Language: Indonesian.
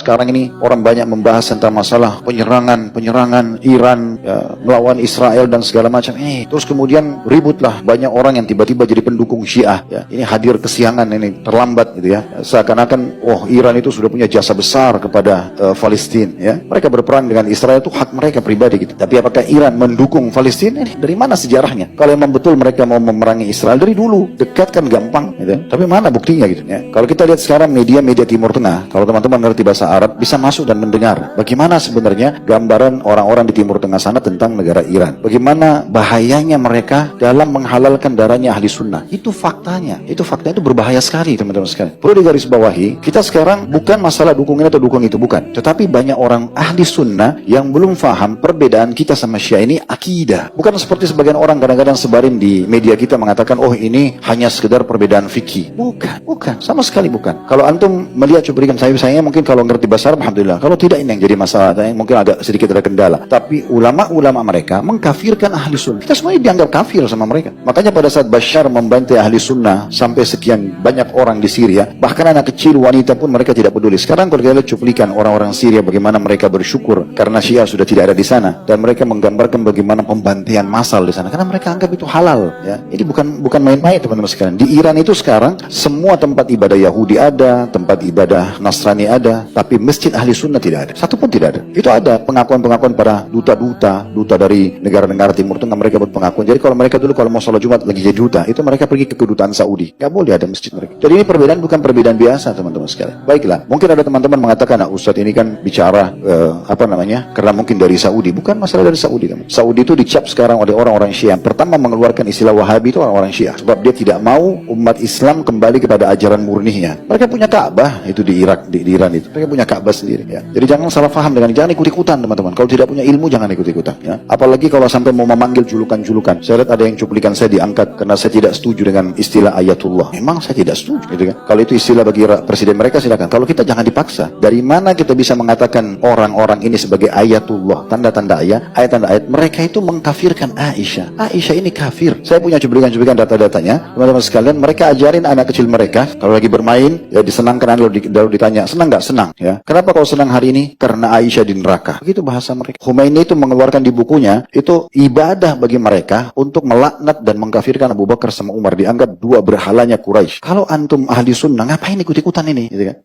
sekarang ini orang banyak membahas tentang masalah penyerangan Iran ya, melawan Israel dan segala macam. Terus kemudian ributlah banyak orang yang tiba-tiba jadi pendukung Syiah. Ya. Ini hadir kesiangan ini terlambat gitu ya. Seakan-akan Iran itu sudah punya jasa besar kepada Palestina. Ya. Mereka berperang dengan Israel itu hak mereka pribadi gitu. Tapi apakah Iran mendukung Palestina? Dari mana sejarahnya? Kalau memang betul mereka mau memerangi Israel dari dulu, dekat kan gampang. Gitu. Tapi mana buktinya gitu ya? Kalau kita lihat sekarang media Timur Tengah, kalau teman-teman ngerti bahasa Arab bisa masuk dan mendengar bagaimana sebenarnya gambaran orang-orang di Timur Tengah sana tentang negara Iran. Bagaimana bahayanya mereka dalam menghalalkan darahnya ahli sunnah. Itu faktanya. Itu berbahaya sekali teman-teman sekalian. Perlu digarisbawahi, kita sekarang bukan masalah dukung ini atau dukung itu, bukan. Tetapi banyak orang ahli sunnah yang belum paham perbedaan kita sama Syiah ini akidah. Bukan seperti sebagian orang kadang-kadang sebarin di media kita mengatakan, ini hanya sekedar perbedaan fikih. Bukan. Sama sekali bukan. Kalau antum melihat cuplikan saya mungkin kalau ngerti bahasa Arab, alhamdulillah. Kalau tidak, ini yang jadi masalah. Mungkin agak sedikit ada kendala. Tapi ulama-ulama mereka mengkafirkan ahli sunnah. Kita semuanya dianggap kafir sama mereka. Makanya pada saat Bashar membantai ahli sunnah sampai sekian banyak orang di Syria, bahkan anak kecil, wanita pun mereka tidak peduli. Sekarang kalau kita lihat cuplikan orang-orang Syria bagaimana mereka bersyukur karena Syiah sudah tidak ada di sana, dan mereka menggambarkan bagaimana pembantaian massal di sana karena mereka anggap itu halal. Ya, ini bukan main-main teman-teman sekalian. Di Iran itu sekarang semua tempat ibadah Yahudi ada, tempat ibadah Nasrani ada, tapi masjid ahli sunnah tidak ada. Satu pun tidak ada. Itu ada pengakuan-pengakuan para duta dari negara-negara Timur Tengah, mereka buat pengakuan. Jadi kalau mereka dulu kalau mau sholat Jumat lagi jadi duta, itu mereka pergi ke kedutaan Saudi. Gak boleh ada masjid mereka. Jadi ini perbedaan bukan perbedaan biasa teman-teman sekalian. Baiklah, mungkin ada teman-teman mengatakan, Ustadz ini kan bicara karena mungkin dari Saudi. Bukan masalah dari Saudi. Saudi itu dicap sekarang oleh orang-orang Syiah. Pertama mengeluarkan istilah Wahabi itu orang-orang Syiah. Sebab dia tidak mau umat Islam kembali kepada ajaran murninya. Mereka punya Ka'bah itu di Irak, di Iran itu. Mereka punya Ka'bah sendiri. Ya. Jadi jangan salah paham jangan ikut-ikutan teman-teman. Kalau tidak punya ilmu jangan ikut-ikutan. Ya. Apalagi kalau sampai mau memanggil julukan-julukan. Saya lihat ada yang cuplikan saya diangkat karena saya tidak setuju dengan istilah ayatullah. Memang saya tidak setuju. Gitu kan? Kalau itu istilah bagi presiden mereka silakan. Kalau kita jangan dipaksa. Dari mana kita bisa mengatakan orang-orang ini sebagai ayatullah? Tanda-tanda ayat mereka itu mengkafirkan Aisyah. Aisyah ini kafir. Saya punya cuplikan data-datanya. Teman-teman sekalian, mereka ajarin anak kecil mereka kalau lagi bermain ya disenangkan, lalu ditanya senang nggak? Senang ya. Kenapa kau senang hari ini? Karena Aisyah di neraka. Begitu bahasa mereka. Khomeini itu mengeluarkan di bukunya itu ibadah bagi mereka untuk melaknat dan mengkafirkan Abu Bakar sama Umar, dianggap dua berhalanya Quraisy. Kalau antum ahli sunnah ngapain ikut-ikutan ini? Gitu kan?